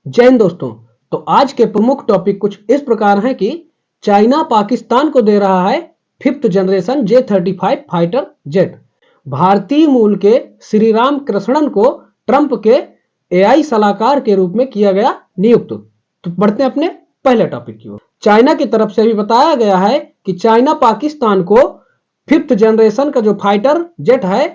जय हिंद दोस्तों। तो आज के प्रमुख टॉपिक कुछ इस प्रकार हैं कि चाइना पाकिस्तान को दे रहा है 5th generation J-35 fighter jet. भारतीय मूल के श्रीराम कृष्णन को ट्रंप के एआई सलाहकार के रूप में किया गया नियुक्त। तो बढ़ते हैं अपने पहले टॉपिक की ओर। चाइना की तरफ से भी बताया गया है कि चाइना पाकिस्तान को 5th जनरेशन का जो फाइटर जेट है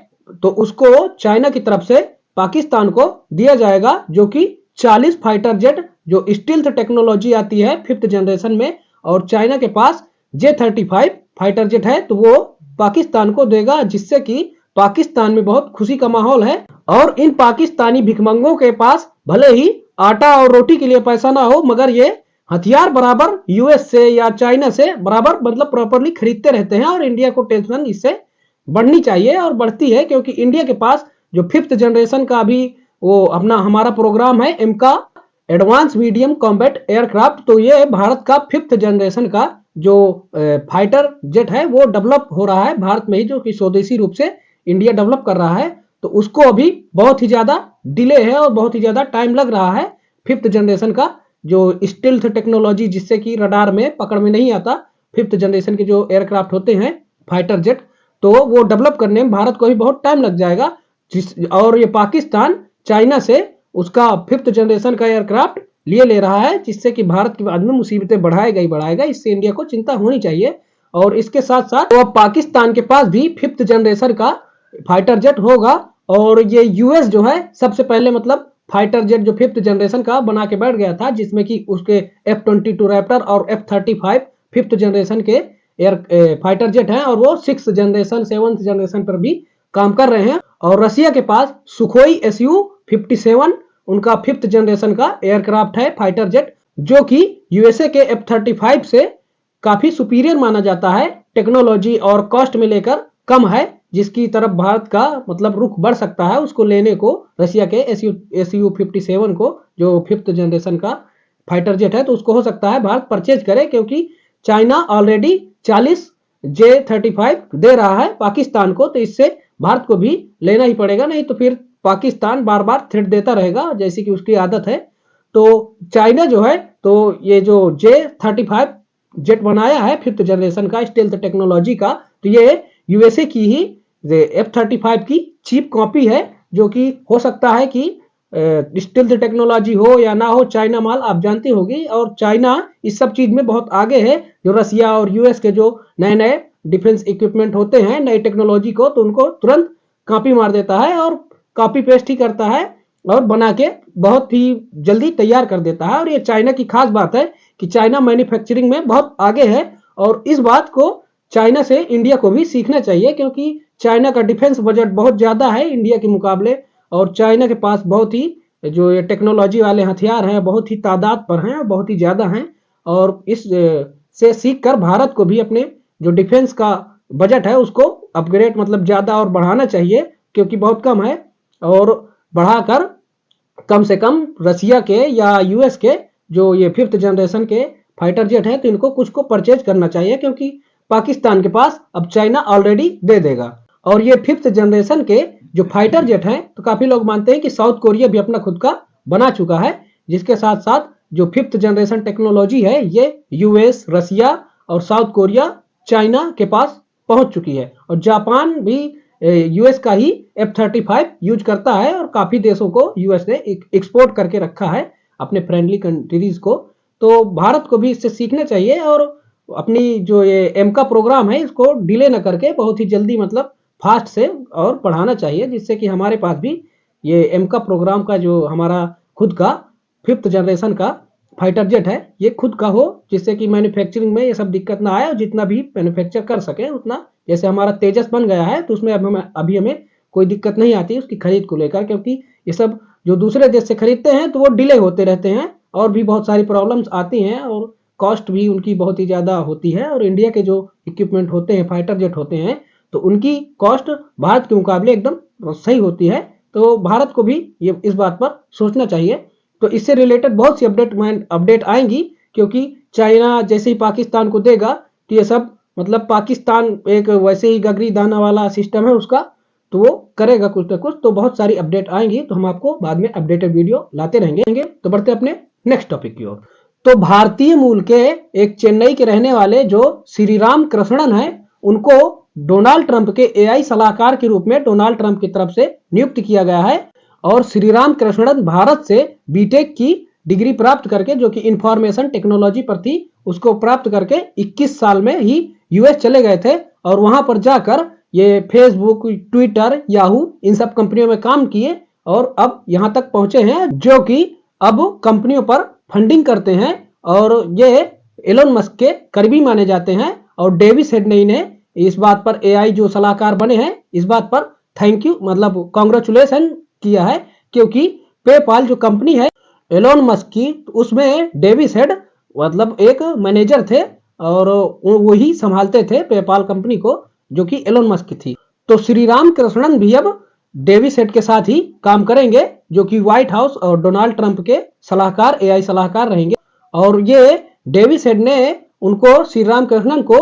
तो उसको चाइना की तरफ से पाकिस्तान को दिया जाएगा, जो कि 40 फाइटर जेट जो स्टील्थ टेक्नोलॉजी आती है 5th जनरेशन में, और चाइना के पास J-35 फाइटर जेट है तो वो पाकिस्तान को देगा, जिससे कि पाकिस्तान में बहुत खुशी का माहौल है। और इन पाकिस्तानी भिखमंगों के पास भले ही आटा और रोटी के लिए पैसा ना हो, मगर ये हथियार बराबर यूएस से या चाइना से बराबर मतलब प्रॉपरली खरीदते रहते हैं, और इंडिया को टेंशन इससे बढ़नी चाहिए और बढ़ती है, क्योंकि इंडिया के पास जो 5th जनरेशन का भी वो अपना हमारा प्रोग्राम है एमका एडवांस मीडियम कॉम्बैट एयरक्राफ्ट। तो ये भारत का 5th जनरेशन का जो फाइटर जेट है वो डेवलप हो रहा है भारत में ही, जो कि स्वदेशी रूप से इंडिया डेवलप कर रहा है। तो उसको अभी बहुत ही ज्यादा डिले है और बहुत ही ज्यादा टाइम लग रहा है 5th जनरेशन का जो स्टील्थ टेक्नोलॉजी, जिससे कि रडार में पकड़ में नहीं आता, 5th जनरेशन के जो एयरक्राफ्ट होते हैं फाइटर जेट, तो वो डेवलप करने में भारत को भी बहुत टाइम लग जाएगा। और ये पाकिस्तान चाइना से उसका 5th जनरेशन का एयरक्राफ्ट ले रहा है, जिससे कि भारत के बाद में मुसीबतें बढ़ाएगा ही बढ़ाएगा। इससे इंडिया को चिंता होनी चाहिए। और इसके साथ साथ तो अब पाकिस्तान के पास भी 5th जनरेशन का फाइटर जेट होगा, और ये यूएस जो है सबसे पहले मतलब फाइटर जेट जो 5th जनरेशन का बना के बैठ गया था, जिसमें कि उसके F-22 रैप्टर और F-35 5th जनरेशन के एयर फाइटर जेट हैं, और वो 6th जनरेशन 7th जनरेशन पर भी काम कर रहे हैं। और रशिया के पास सुखोई Su-57 उनका 5th जनरेशन का एयरक्राफ्ट है फाइटर जेट, जो कि यूएसए के F-35 से काफी सुपीरियर माना जाता है, टेक्नोलॉजी और कॉस्ट में लेकर कम है, जिसकी तरफ भारत का मतलब रुख बढ़ सकता है उसको लेने को, रशिया के Su-57 को जो 5th जनरेशन का फाइटर जेट है, तो उसको हो सकता है भारत परचेज करे, क्योंकि चाइना ऑलरेडी 40 J-35 दे रहा है पाकिस्तान को, तो इससे भारत को भी लेना ही पड़ेगा, नहीं तो फिर पाकिस्तान बार बार थ्रेट देता रहेगा जैसी कि उसकी आदत है। तो चाइना जो है तो ये जो J-35 जेट बनाया है 5th जनरेशन का स्टील्थ टेक्नोलॉजी का, तो ये यूएसए की ही F-35 की चीप कॉपी है, जो कि हो सकता है कि स्टील्थ टेक्नोलॉजी हो या ना हो, चाइना माल आप जानते होगी, और चाइना इस सब चीज में बहुत आगे है। जो रसिया और यूएस के जो नए नए डिफेंस इक्विपमेंट होते हैं नई टेक्नोलॉजी को, तो उनको तुरंत कॉपी मार देता है और कॉपी पेस्ट ही करता है और बना के बहुत ही जल्दी तैयार कर देता है। और ये चाइना की खास बात है कि चाइना मैन्युफैक्चरिंग में बहुत आगे है, और इस बात को चाइना से इंडिया को भी सीखना चाहिए, क्योंकि चाइना का डिफेंस बजट बहुत ज्यादा है इंडिया के मुकाबले, और चाइना के पास बहुत ही जो ये टेक्नोलॉजी वाले हथियार हैं बहुत ही तादाद पर हैं, बहुत ही ज्यादा हैं। और इस से सीख कर भारत को भी अपने जो डिफेंस का बजट है उसको अपग्रेड मतलब ज्यादा और बढ़ाना चाहिए, क्योंकि बहुत कम है, और बढ़ाकर कम से कम रसिया के या यूएस के जो ये 5th जनरेशन के फाइटर जेट हैं तो इनको कुछ को परचेज करना चाहिए, क्योंकि पाकिस्तान के पास अब चाइना ऑलरेडी दे देगा। और ये 5th जनरेशन के जो फाइटर जेट हैं तो काफी लोग मानते हैं कि साउथ कोरिया भी अपना खुद का बना चुका है, जिसके साथ साथ जो 5th जनरेशन टेक्नोलॉजी है ये यूएस, रसिया और साउथ कोरिया, चाइना के पास पहुंच चुकी है। और जापान भी यूएस का ही F-35 यूज करता है, और काफी देशों को यूएस ने एक्सपोर्ट करके रखा है अपने फ्रेंडली कंट्रीज को। तो भारत को भी इससे सीखना चाहिए, और अपनी जो ये एमका प्रोग्राम है इसको डिले न करके बहुत ही जल्दी मतलब फास्ट से और बढ़ाना चाहिए, जिससे कि हमारे पास भी ये एमका प्रोग्राम का जो हमारा खुद का 5th जनरेशन का फाइटर जेट है ये खुद का हो, जिससे कि मैन्युफैक्चरिंग में ये सब दिक्कत ना आए, और जितना भी मैन्युफैक्चर कर सके उतना, जैसे हमारा तेजस बन गया है तो उसमें अभी हमें कोई दिक्कत नहीं आती उसकी खरीद को लेकर, क्योंकि ये सब जो दूसरे देश से खरीदते हैं तो वो डिले होते रहते हैं और भी बहुत सारी प्रॉब्लम्स आती हैं, और कॉस्ट भी उनकी बहुत ही ज़्यादा होती है। और इंडिया के जो इक्विपमेंट होते हैं फाइटर जेट होते हैं तो उनकी कॉस्ट भारत के मुकाबले एकदम सही होती है, तो भारत को भी ये इस बात पर सोचना चाहिए। तो इससे रिलेटेड बहुत सी अपडेट आएंगी, क्योंकि चाइना जैसे ही पाकिस्तान को देगा तो ये सब मतलब पाकिस्तान एक वैसे ही गगरी दाना वाला सिस्टम है उसका, तो वो करेगा कुछ ना कुछ। तो बहुत सारी अपडेट आएंगी, तो हम आपको बाद में अपडेटेड वीडियो लाते रहेंगे। तो बढ़ते अपने नेक्स्ट टॉपिक की ओर। तो भारतीय मूल के एक चेन्नई के रहने वाले जो श्रीराम कृष्णन है, उनको डोनाल्ड ट्रंप के एआई सलाहकार के रूप में डोनाल्ड ट्रंप की तरफ से नियुक्त किया गया है। और श्रीराम कृष्णन भारत से बीटेक की डिग्री प्राप्त करके, जो कि इंफॉर्मेशन टेक्नोलॉजी पर थी, उसको प्राप्त करके 21 साल में ही यूएस चले गए थे। और वहां पर जाकर ये फेसबुक, ट्विटर, याहू इन सब कंपनियों में काम किए और अब यहां तक पहुंचे हैं, जो कि अब कंपनियों पर फंडिंग करते हैं। और ये एलोन मस्क के करीबी माने जाते हैं। और डेविस हेडनेई ने इस बात पर, एआई जो सलाहकार बने हैं, इस बात पर थैंक यू मतलब कांग्रेचुलेशन किया है, क्योंकि पेपाल जो कंपनी है एलोन मस्क की, उसमें डेविस हेड मतलब एक मैनेजर थे और वही संभालते थे पेपाल कंपनी को, जो कि एलोन मस्क की थी। तो श्रीराम कृष्णन भी अब डेविस हेड के साथ ही काम करेंगे, जो कि व्हाइट हाउस और डोनाल्ड ट्रंप के सलाहकार, एआई सलाहकार रहेंगे। और ये डेविस हेड ने उनको, श्रीराम कृष्णन को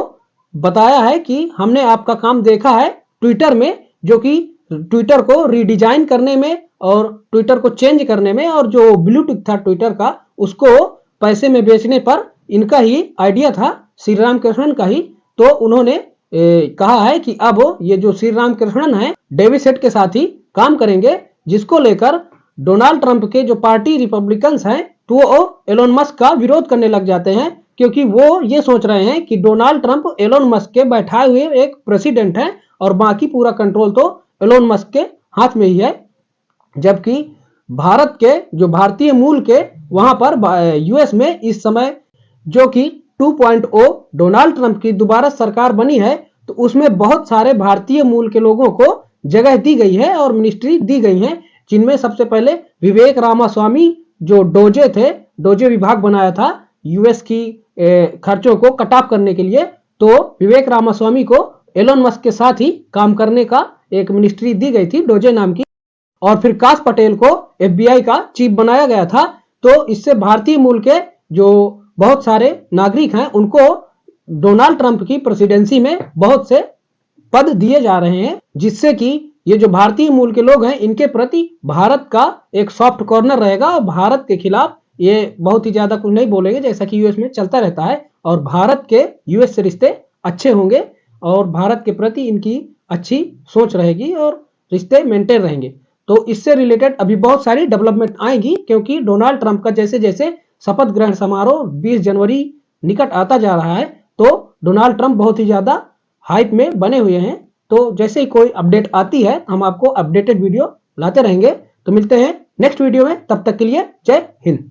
बताया है कि हमने आपका काम देखा है ट्विटर में, जो कि ट्विटर को रीडिजाइन करने में और ट्विटर को चेंज करने में, और जो ब्लूटूथ था ट्विटर का उसको पैसे में बेचने पर इनका ही आइडिया था, श्री राम कृष्णन का ही। तो उन्होंने कहा है कि अब ये जो श्री राम कृष्णन है डेविस हेड के साथ ही काम करेंगे, जिसको लेकर डोनाल्ड ट्रंप के जो पार्टी रिपब्लिकन्स हैं, तो वो एलोन मस्क का विरोध करने लग जाते हैं, क्योंकि वो ये सोच रहे हैं कि डोनाल्ड ट्रंप एलोन मस्क के बैठाए हुए एक प्रेसिडेंट हैं और बाकी पूरा कंट्रोल तो एलोन मस्क के हाथ में ही है। जबकि भारत के जो भारतीय मूल के वहां पर यूएस में इस समय जो कि 2.0 डोनाल्ड ट्रंप की दोबारा सरकार बनी है, तो उसमें बहुत सारे भारतीय मूल के लोगों को जगह दी गई है और मिनिस्ट्री दी गई है, जिनमें सबसे पहले विवेक रामास्वामी जो डोजे थे, डोजे विभाग बनाया था यूएस की खर्चों को कट ऑफ करने के लिए। तो विवेक रामास्वामी को एलोन मस्क के साथ ही काम करने का एक मिनिस्ट्री दी गई थी डोजे नाम की। और फिर काश पटेल को एफबीआई का चीफ बनाया गया था। तो इससे भारतीय मूल के जो बहुत सारे नागरिक हैं, उनको डोनाल्ड ट्रंप की प्रेसिडेंसी में बहुत से पद दिए जा रहे हैं, जिससे कि ये जो भारतीय मूल के लोग हैं, इनके प्रति भारत का एक सॉफ्ट कॉर्नर रहेगा और भारत के खिलाफ ये बहुत ही ज्यादा कुछ नहीं बोलेंगे, जैसा कि यूएस में चलता रहता है। और भारत के यूएस से रिश्ते अच्छे होंगे और भारत के प्रति इनकी अच्छी सोच रहेगी और रिश्ते मेंटेन रहेंगे। तो इससे रिलेटेड अभी बहुत सारी डेवलपमेंट आएगी, क्योंकि डोनाल्ड ट्रंप का जैसे जैसे शपथ ग्रहण समारोह 20 जनवरी निकट आता जा रहा है, तो डोनाल्ड ट्रंप बहुत ही ज्यादा हाइप में बने हुए हैं। तो जैसे ही कोई अपडेट आती है, हम आपको अपडेटेड वीडियो लाते रहेंगे। तो मिलते हैं नेक्स्ट वीडियो में, तब तक के लिए जय हिंद।